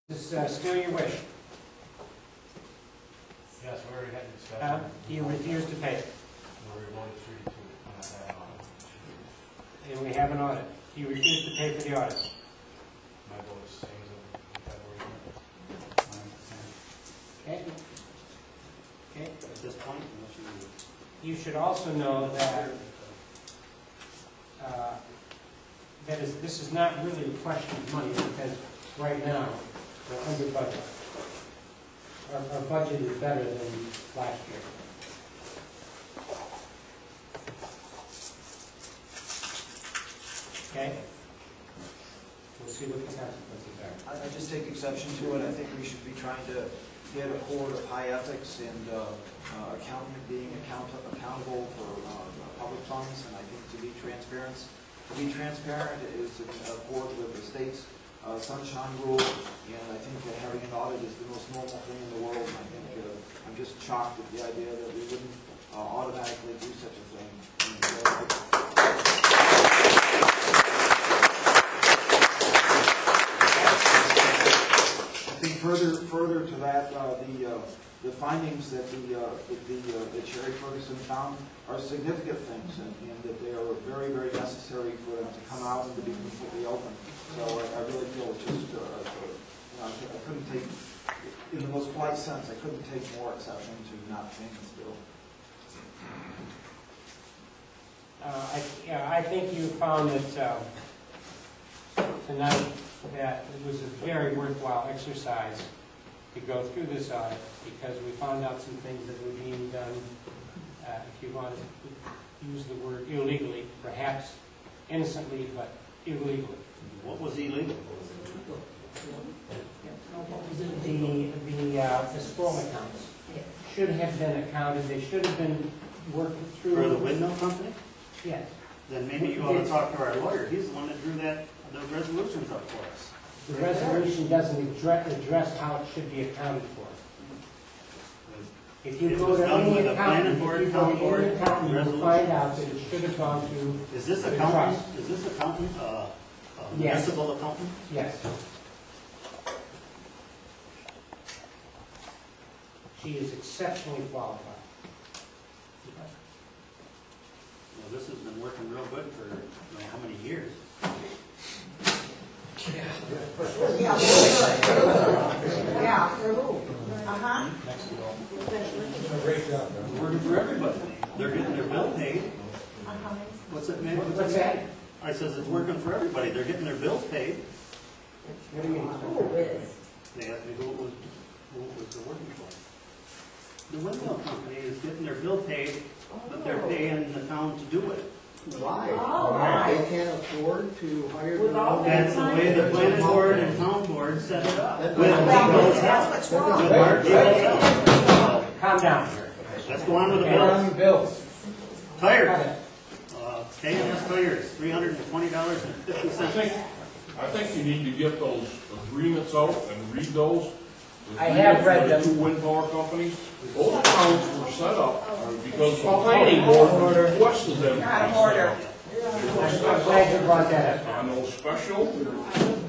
Is this still your wish? Yes, we already had a discussion. You refuse to pay it, We voted 3-2 and we have an audit. You refuse to pay for the audit. My vote is the same as in February. Okay? Okay. At this point, unless you... You should also know that this is not really a question of money, because right now we're under budget. Our budget is better than last year. Okay? We'll see what the consequences are. I just take exception to it. I think we should be trying to get a cord of high ethics and being accountable for public funds, and I think to be transparent is in accord with the state's sunshine rule, and I think that having an audit is the most normal thing in the world. And I think I'm just shocked at the idea that we wouldn't automatically do such a thing. I think further to that, the findings that the Cherry Ferguson found are significant things, and that they are very, very necessary for them to come out and to be completely open. So I really feel it's just, I couldn't take, in the most polite sense, I couldn't take more exception to not paying this bill. I think you found that tonight that it was a very worthwhile exercise to go through this audit, because we found out some things that were being done, if you want to use the word illegally, perhaps innocently, but illegally. What was illegal? The scroll accounts should have been accounted. They should have been worked through. For the windmill company? Yes. Then maybe you ought to talk to our lawyer. He's the one that drew those resolutions up for us. The resolution doesn't address how it should be accounted for. If you go to any accountant, you will find out that it should have gone to. Is this accountant? Yes. Municipal accountant? Yes. She is exceptionally qualified. Well, this has been working real good for how many years? Yeah, for who? Great job, working for everybody. They're getting their bill paid. What's it, man? What's that? I says it's working for everybody. They're getting their bills paid. What do you mean? They asked me who it was they're working for. The windmill company is getting their bill paid, but they're paying the town to do it. Why? Why? They can't afford to hire their own. That's the way the planning board and town board set it up. With That's what's wrong. Calm down. Let's go on with the bills. Tires. KMS tires, $320.50. I think you need to get those agreements out and read those. I have read them. The two wind power companies. Those accounts were set up because the planning board requested them. Out of order. I'm glad you brought that up. On those special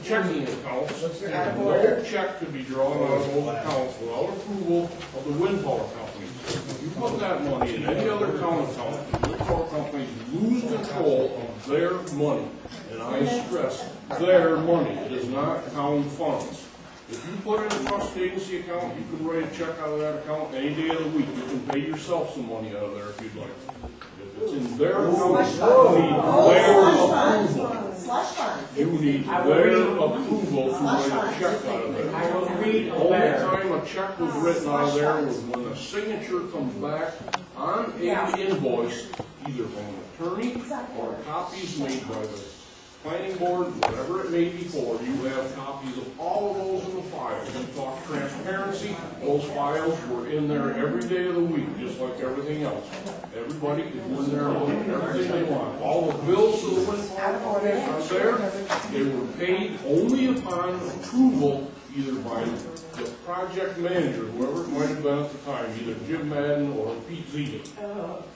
checking accounts, no check could be drawn out of those accounts without approval of the wind power companies. If you put that money in any other account, the wind power companies lose control of their money. And I stress, their money. It is not town funds. If you put it in a trust agency account, you can write a check out of that account any day of the week. You can pay yourself some money out of there if you'd like. If it's in their account, you need their approval to write a check out of there. I will read The only time a check was written out of there was when the signature comes back on an invoice, either from an attorney or copies made by the planning board, whatever it may be for. You have copies of all of those in the files. You talk transparency, those files were in there every day of the week, just like everything else. Everybody could go in there and look at everything they want. All the bills to the wind power companies are there. They were paid only upon approval, either by the project manager, whoever it might have been at the time, either Jim Madden or Pete Zegan.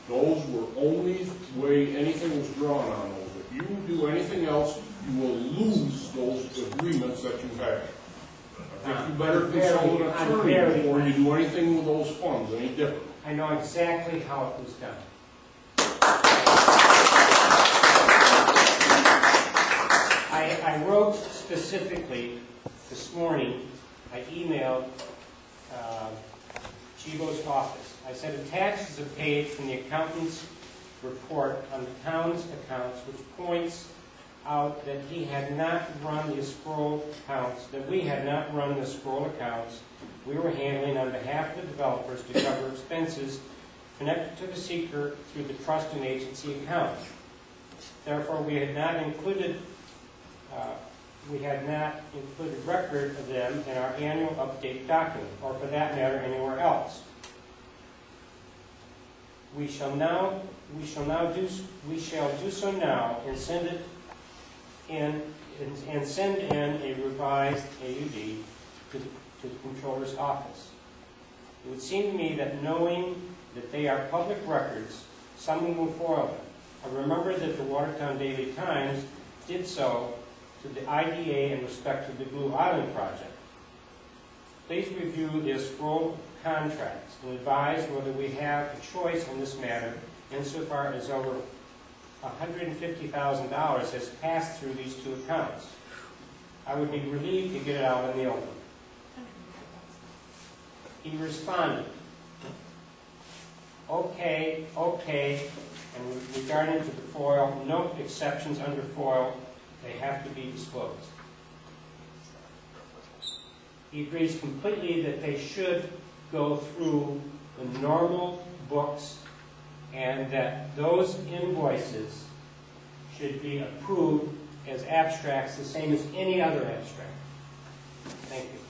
Those were only way anything was drawn on those. If you do anything else, you will lose those agreements that you have. think you better consult an attorney before you do anything with those funds, any different. I know exactly how it was done. I wrote specifically this morning, I emailed Chivo's office. I said, attached is a page from the accountant's report on the town's accounts, which points out that he had not run the scroll accounts, that we had not run the scroll accounts we were handling on behalf of the developers to cover expenses connected to the seeker through the trust and agency account. Therefore, we had not included record of them in our annual update document, or for that matter, anywhere else. We shall do so now and send it in and send in a revised AUD to the Comptroller's office. It would seem to me that knowing that they are public records, someone will foil them. I remember that the Watertown Daily Times did so to the IDA in respect to the Blue Island project. Please review the scroll contracts and advise whether we have a choice in this matter insofar as over $150,000 has passed through these two accounts. I would be relieved to get it out in the open. He responded, okay, and regarding to the FOIL, note exceptions under FOIL, they have to be disclosed. He agrees completely that they should go through the normal books and that those invoices should be approved as abstracts, the same as any other abstract. Thank you.